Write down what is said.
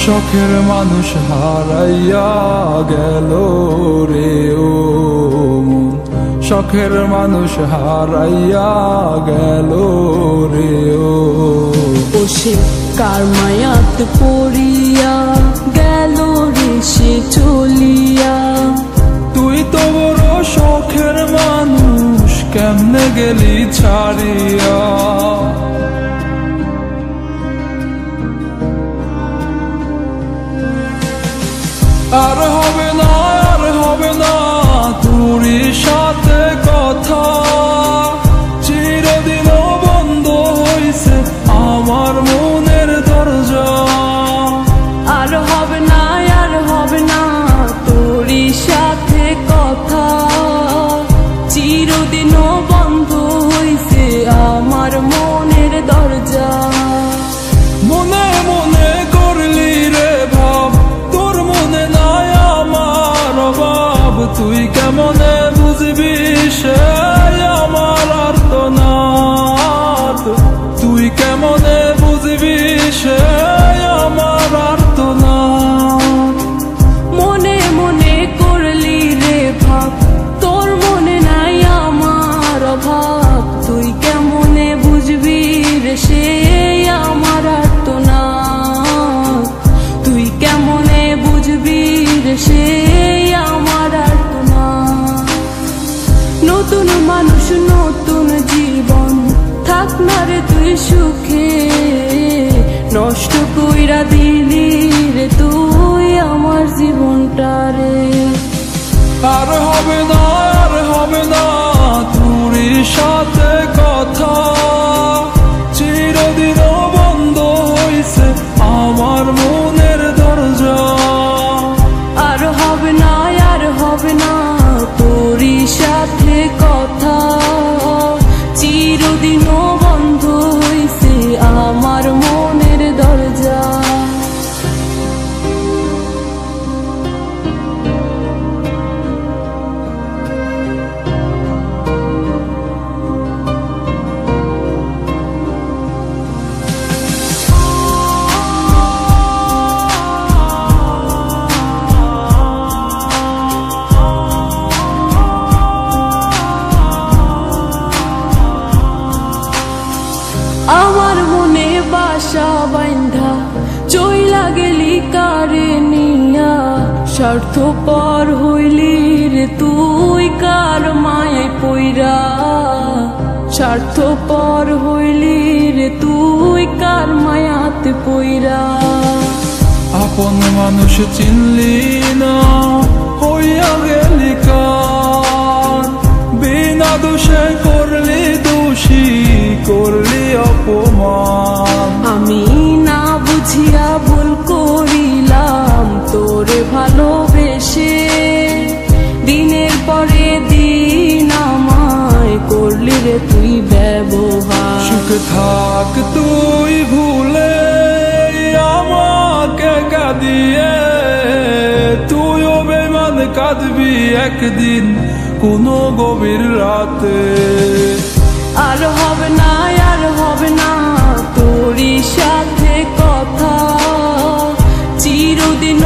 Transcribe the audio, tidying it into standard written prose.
শখের মানুষ হারাইয়া গেল রে ও মন, শখের মানুষ হারাইয়া গেল রে ও। সে কার মায়াত পড়িয়া গেল রে সে চলিয়া। তুই তো বড় শখের মানুষ, কেমনে গেলি ছাড়িয়া। আর হবে না, আর হবে না তোরই সাথে কথা, চিরদিন বন্ধ হইছে আমার মনের দরজা। আর হবে না, আর হবে না তোরই সাথে কথা, চিরদিন বন্ধ হইছে আমার মনের দরজা। মনে মনে করলি রে ভাব, তোর মনে নাই আমার অভাব। তুই কেমনে বুঝবি সে আমার আর্তনাদ, তুই কেমনে বুঝবি সে আমার আর্তনাদ। মনে মনে করলি রে ভাব, তোর মনে নাই আমার অভাব। তুই কেমনে বুঝবি রে সে আমার আর্তনাদ, তুই কেমনে বুঝবি রে সে আমার আর্তনাদ। নতুন মানুষ নতুন জীবন, থাক না রে তুই সুখে, নষ্ট কইরা দিলি রে তুই আমার জীবনটা রে। আর হবে না, আর হবে না তোরই সাথে কথা, চিরদিন বন্ধ হইছে আমার মনের দরজা। আর হবে না, আর হবে না তোরই সাথে কথা, চিরদিন বন্ধ হইছে আমার মনের দরজা। আমার মনে বাসা বাইন্ধা চইলা গেলি কারে নিয়া, স্বার্থপর হইলি রে তুই কার মায়ায় পইরা। স্বার্থপর হইলি রে তুই কার মায়াতে পইরা। আপন মানুষ চিনলি না, হইয়া গেলি কার। বিনা দোষে করলি দোষী, করলি অপমান। আমি না বুঝিয়া ভুল করিলাম তোরে ভালোবেসে, দিনের পরে দিন আমায় করলি রে তুই ব্যবহার। সুখে থাক তুই ভুলে আমাকে কাঁদিয়ে, তুইও বেমান কাঁদবি একদিন কোনো গভীর রাতে। আর হবে না, আর হবে না তোরই সাথে কথা, চিরদিন